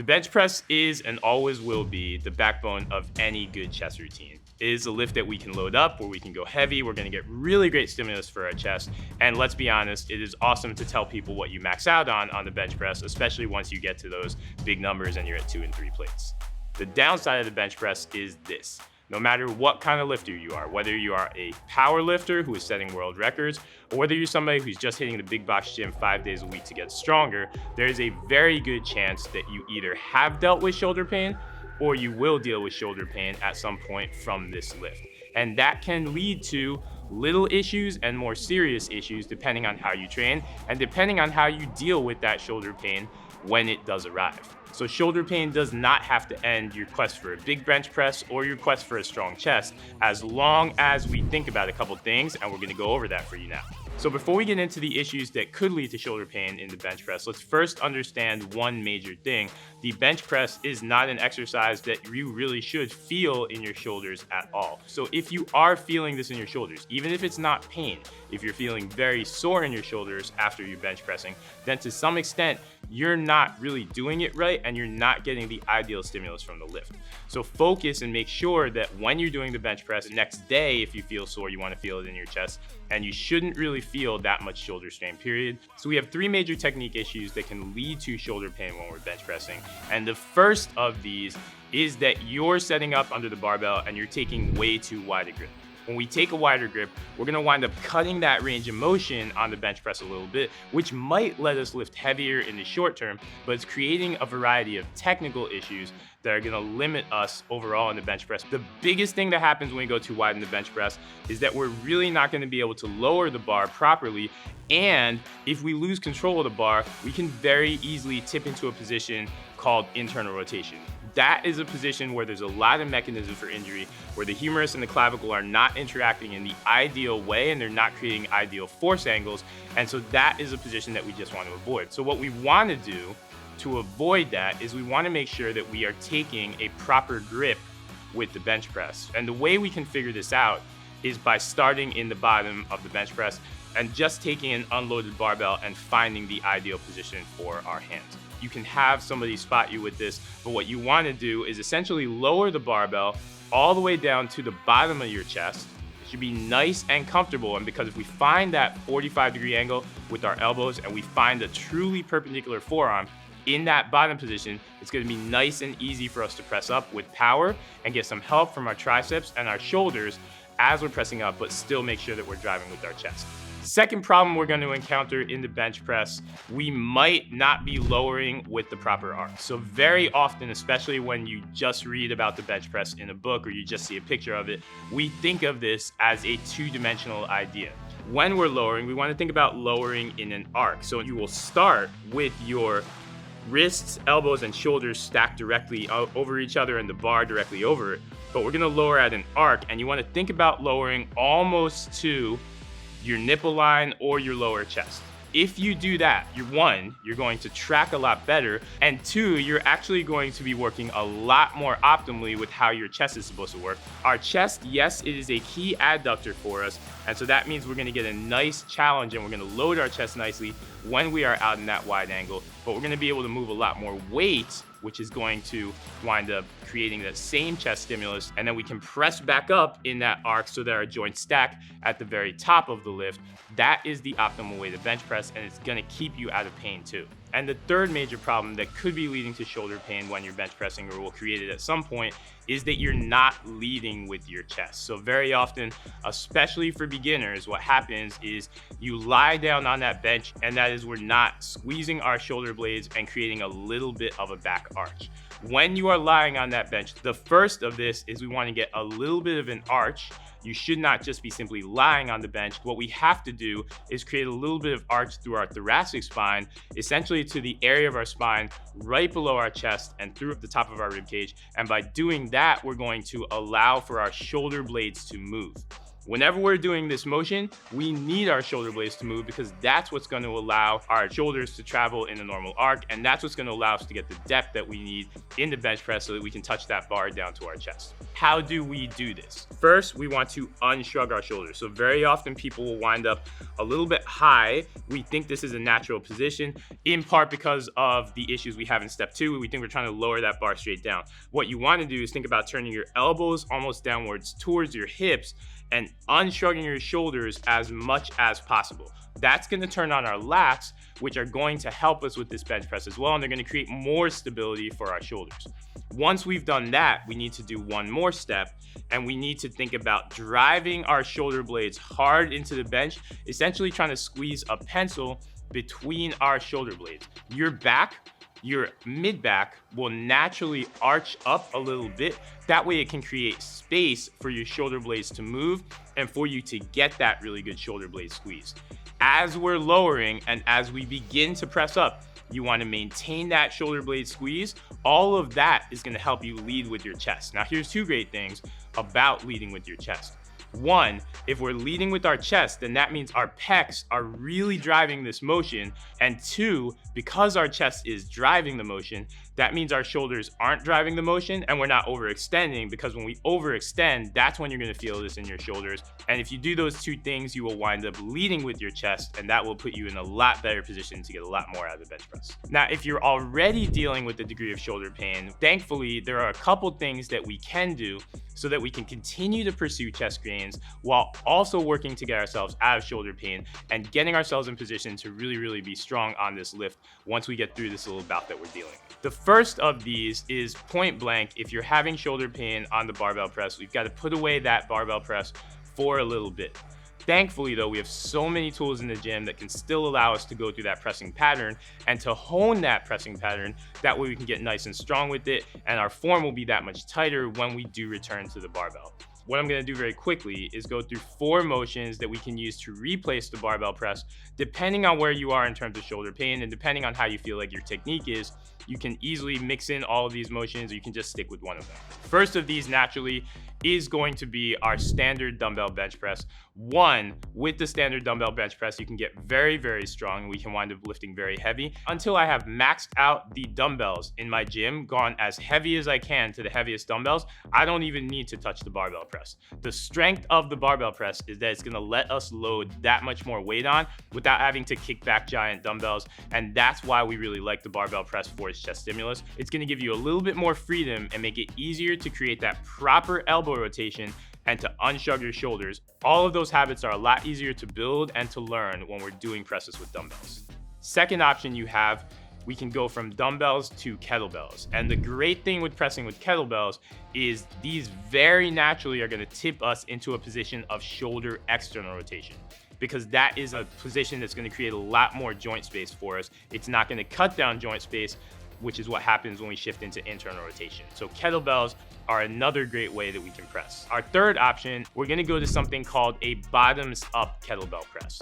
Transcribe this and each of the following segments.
The bench press is and always will be the backbone of any good chest routine. It is a lift that we can load up where we can go heavy. We're going to get really great stimulus for our chest. And let's be honest, it is awesome to tell people what you max out on the bench press, especially once you get to those big numbers and you're at 2 and 3 plates. The downside of the bench press is this. No matter what kind of lifter you are, whether you are a power lifter who is setting world records, or whether you're somebody who's just hitting the big box gym 5 days a week to get stronger, there is a very good chance that you either have dealt with shoulder pain or you will deal with shoulder pain at some point from this lift. And that can lead to little issues and more serious issues depending on how you train and depending on how you deal with that shoulder pain when it does arrive. So shoulder pain does not have to end your quest for a big bench press or your quest for a strong chest, as long as we think about a couple things, and we're gonna go over that for you now. So before we get into the issues that could lead to shoulder pain in the bench press, let's first understand one major thing. The bench press is not an exercise that you really should feel in your shoulders at all. So if you are feeling this in your shoulders, even if it's not pain, if you're feeling very sore in your shoulders after you're bench pressing, then to some extent, you're not really doing it right and you're not getting the ideal stimulus from the lift. So focus and make sure that when you're doing the bench press, next day, if you feel sore, you want to feel it in your chest, and you shouldn't really feel that much shoulder strain, period. So we have 3 major technique issues that can lead to shoulder pain when we're bench pressing. And the first of these is that you're setting up under the barbell and you're taking way too wide a grip. When we take a wider grip, we're gonna wind up cutting that range of motion on the bench press a little bit, which might let us lift heavier in the short term, but it's creating a variety of technical issues that are gonna limit us overall in the bench press. The biggest thing that happens when we go too wide in the bench press is that we're really not gonna be able to lower the bar properly, and if we lose control of the bar, we can very easily tip into a position called internal rotation. That is a position where there's a lot of mechanism for injury, where the humerus and the clavicle are not interacting in the ideal way and they're not creating ideal force angles. And so that is a position that we just want to avoid. So what we want to do to avoid that is we want to make sure that we are taking a proper grip with the bench press. And the way we can figure this out is by starting in the bottom of the bench press and just taking an unloaded barbell and finding the ideal position for our hands. You can have somebody spot you with this, but what you want to do is essentially lower the barbell all the way down to the bottom of your chest. It should be nice and comfortable, and because if we find that 45-degree angle with our elbows and we find a truly perpendicular forearm in that bottom position, it's going to be nice and easy for us to press up with power and get some help from our triceps and our shoulders as we're pressing up, but still make sure that we're driving with our chest. Second problem we're going to encounter in the bench press, we might not be lowering with the proper arc. So very often, especially when you just read about the bench press in a book or you just see a picture of it, we think of this as a 2-dimensional idea. When we're lowering, we want to think about lowering in an arc. So you will start with your wrists, elbows, and shoulders stacked directly over each other and the bar directly over it. But we're going to lower at an arc, and you want to think about lowering almost to your nipple line or your lower chest. If you do that, you're going to track a lot better, and 2, you're actually going to be working a lot more optimally with how your chest is supposed to work. Our chest, yes, it is a key adductor for us, and so that means we're gonna get a nice challenge and we're gonna load our chest nicely when we are out in that wide angle, but we're gonna be able to move a lot more weight, which is going to wind up creating that same chest stimulus, and then we can press back up in that arc so that our joints stack at the very top of the lift. That is the optimal way to bench press, and it's gonna keep you out of pain too. And the third major problem that could be leading to shoulder pain when you're bench pressing, or will create it at some point, is that you're not leading with your chest. So very often, especially for beginners, what happens is you lie down on that bench, and that is we're not squeezing our shoulder blades and creating a little bit of a back arch. When you are lying on that bench, the first of this is we want to get a little bit of an arch. You should not just be simply lying on the bench. What we have to do is create a little bit of arch through our thoracic spine, essentially to the area of our spine right below our chest and through the top of our rib cage. And by doing that, we're going to allow for our shoulder blades to move. Whenever we're doing this motion, we need our shoulder blades to move because that's what's going to allow our shoulders to travel in a normal arc, and that's what's going to allow us to get the depth that we need in the bench press so that we can touch that bar down to our chest. How do we do this? First, we want to unshrug our shoulders. So very often people will wind up a little bit high. We think this is a natural position, in part because of the issues we have in step 2. We think we're trying to lower that bar straight down. What you want to do is think about turning your elbows almost downwards towards your hips and unshrugging your shoulders as much as possible. That's going to turn on our lats, which are going to help us with this bench press as well, and they're going to create more stability for our shoulders. Once we've done that, we need to do one more step, and we need to think about driving our shoulder blades hard into the bench, essentially trying to squeeze a pencil between our shoulder blades. Your mid-back will naturally arch up a little bit. That way it can create space for your shoulder blades to move and for you to get that really good shoulder blade squeeze. As we're lowering and as we begin to press up, you want to maintain that shoulder blade squeeze. All of that is going to help you lead with your chest. Now, here's 2 great things about leading with your chest. 1, if we're leading with our chest, then that means our pecs are really driving this motion. And 2, because our chest is driving the motion, that means our shoulders aren't driving the motion and we're not overextending, because when we overextend, that's when you're going to feel this in your shoulders. And if you do those 2 things, you will wind up leading with your chest, and that will put you in a lot better position to get a lot more out of the bench press. Now, if you're already dealing with a degree of shoulder pain, thankfully, there are a couple things that we can do so that we can continue to pursue chest gains while also working to get ourselves out of shoulder pain and getting ourselves in position to really be strong on this lift once we get through this little bout that we're dealing with. The first of these is point blank. If you're having shoulder pain on the barbell press, we've got to put away that barbell press for a little bit. Thankfully, though, we have so many tools in the gym that can still allow us to go through that pressing pattern and to hone that pressing pattern. That way we can get nice and strong with it, and our form will be that much tighter when we do return to the barbell. What I'm going to do very quickly is go through 4 motions that we can use to replace the barbell press. Depending on where you are in terms of shoulder pain and depending on how you feel like your technique is, you can easily mix in all of these motions, or you can just stick with one of them. First of these, naturally, is going to be our standard dumbbell bench press. With the standard dumbbell bench press, you can get very strong. We can wind up lifting very heavy. Until I have maxed out the dumbbells in my gym, gone as heavy as I can to the heaviest dumbbells, I don't even need to touch the barbell press. The strength of the barbell press is that it's going to let us load that much more weight on without having to kick back giant dumbbells, and that's why we really like the barbell press for its chest stimulus. It's going to give you a little bit more freedom and make it easier to create that proper elbow rotation and to unshrug your shoulders. All of those habits are a lot easier to build and to learn when we're doing presses with dumbbells. Second option you have, we can go from dumbbells to kettlebells. And the great thing with pressing with kettlebells is these very naturally are going to tip us into a position of shoulder external rotation, because that is a position that's going to create a lot more joint space for us. It's not going to cut down joint space, which is what happens when we shift into internal rotation. So kettlebells are another great way that we can press. Our third option, we're gonna go to something called a bottoms up kettlebell press.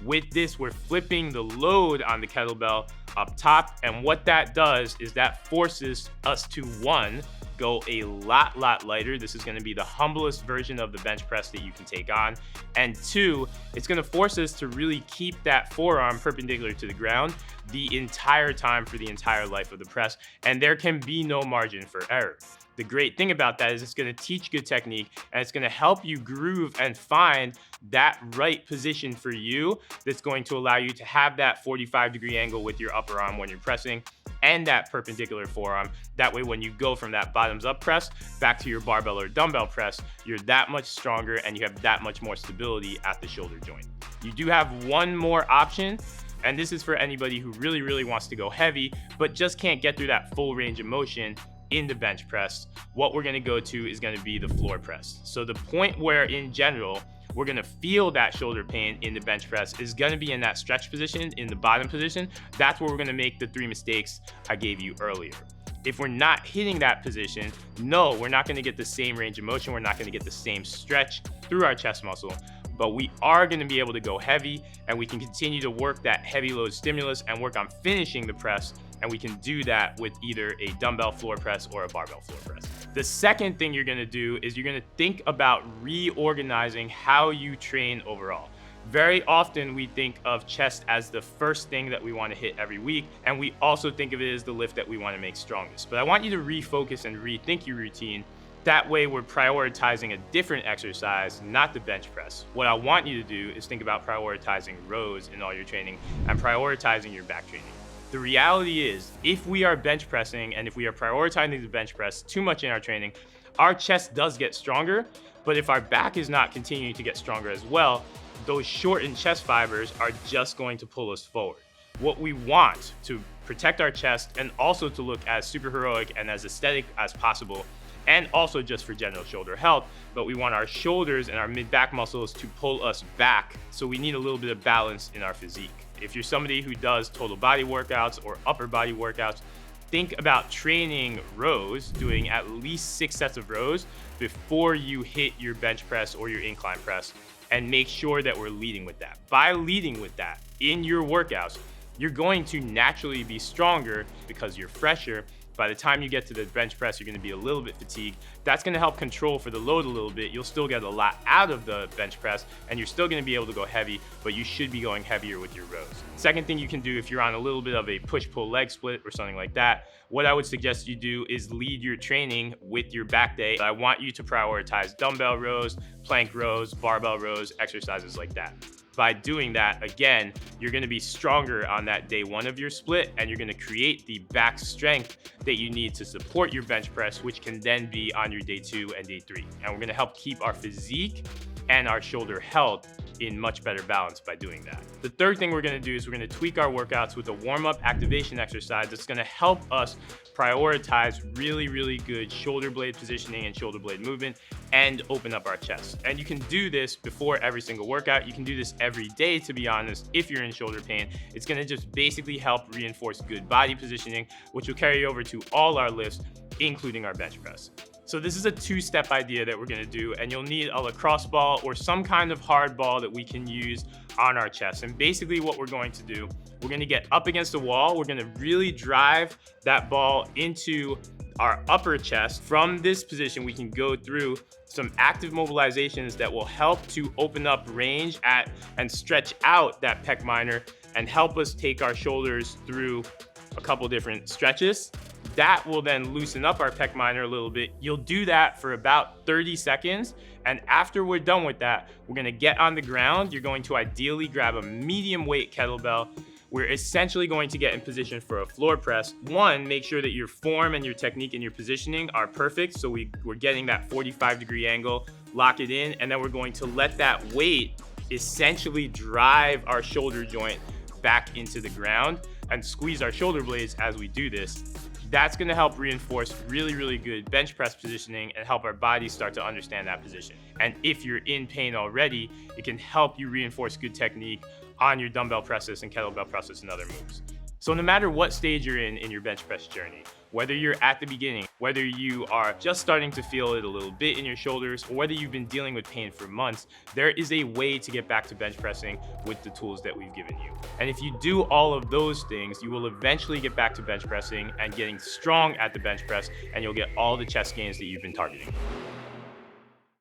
With this, we're flipping the load on the kettlebell up top, and what that does is that forces us to, 1, go a lot lighter. This is going to be the humblest version of the bench press that you can take on. And 2, it's going to force us to really keep that forearm perpendicular to the ground the entire time for the entire life of the press, and there can be no margin for error. The great thing about that is it's going to teach good technique, and it's going to help you groove and find that right position for you that's going to allow you to have that 45-degree angle with your upper arm when you're pressing and that perpendicular forearm. That way, when you go from that bottoms up press back to your barbell or dumbbell press, you're that much stronger and you have that much more stability at the shoulder joint. You do have one more option, and this is for anybody who really wants to go heavy but just can't get through that full range of motion in the bench press. What we're going to go to is going to be the floor press. So the point where in general we're going to feel that shoulder pain in the bench press is going to be in that stretch position, in the bottom position. That's where we're going to make the 3 mistakes I gave you earlier. If we're not hitting that position, no, we're not going to get the same range of motion. We're not going to get the same stretch through our chest muscle, but we are going to be able to go heavy, and we can continue to work that heavy load stimulus and work on finishing the press. And we can do that with either a dumbbell floor press or a barbell floor press. The second thing you're gonna do is you're gonna think about reorganizing how you train overall. Very often we think of chest as the first thing that we want to hit every week, and we also think of it as the lift that we want to make strongest. But I want you to refocus and rethink your routine. That way we're prioritizing a different exercise, not the bench press. What I want you to do is think about prioritizing rows in all your training and prioritizing your back training. The reality is, if we are bench pressing and if we are prioritizing the bench press too much in our training, our chest does get stronger, but if our back is not continuing to get stronger as well, those shortened chest fibers are just going to pull us forward. What we want to protect our chest and also to look as super heroic and as aesthetic as possible, and also just for general shoulder health, but we want our shoulders and our mid-back muscles to pull us back. So we need a little bit of balance in our physique. If you're somebody who does total body workouts or upper body workouts, think about training rows, doing at least 6 sets of rows before you hit your bench press or your incline press, and make sure that we're leading with that. By leading with that in your workouts, you're going to naturally be stronger because you're fresher. By the time you get to the bench press, you're gonna be a little bit fatigued. That's gonna help control for the load a little bit. You'll still get a lot out of the bench press, and you're still gonna be able to go heavy, but you should be going heavier with your rows. Second thing you can do if you're on a little bit of a push-pull leg split or something like that, what I would suggest you do is lead your training with your back day. I want you to prioritize dumbbell rows, plank rows, barbell rows, exercises like that. By doing that, again, you're gonna be stronger on that day one of your split, and you're gonna create the back strength that you need to support your bench press, which can then be on your day 2 and day 3. And we're gonna help keep our physique and our shoulder health in much better balance by doing that. The third thing we're gonna do is we're gonna tweak our workouts with a warm-up activation exercise that's gonna help us prioritize really, really good shoulder blade positioning and shoulder blade movement and open up our chest. And you can do this before every single workout. You can do this every day, to be honest, if you're in shoulder pain. It's gonna just basically help reinforce good body positioning, which will carry over to all our lifts, including our bench press. So this is a 2-step idea that we're gonna do, and you'll need a lacrosse ball or some kind of hard ball that we can use on our chest. And basically what we're going to do, we're gonna get up against the wall. We're gonna really drive that ball into our upper chest. From this position, we can go through some active mobilizations that will help to open up range at and stretch out that pec minor and help us take our shoulders through a couple different stretches. That will then loosen up our pec minor a little bit. You'll do that for about 30 seconds. And after we're done with that, we're gonna get on the ground. You're going to ideally grab a medium weight kettlebell. We're essentially going to get in position for a floor press. One, make sure that your form and your technique and your positioning are perfect. So we're getting that 45-degree angle, lock it in, and then we're going to let that weight essentially drive our shoulder joint back into the ground and squeeze our shoulder blades as we do this. That's gonna help reinforce really, really good bench press positioning and help our body start to understand that position. And if you're in pain already, it can help you reinforce good technique on your dumbbell presses and kettlebell presses and other moves. So no matter what stage you're in your bench press journey, whether you're at the beginning, whether you are just starting to feel it a little bit in your shoulders, or whether you've been dealing with pain for months, there is a way to get back to bench pressing with the tools that we've given you. And if you do all of those things, you will eventually get back to bench pressing and getting strong at the bench press, and you'll get all the chest gains that you've been targeting.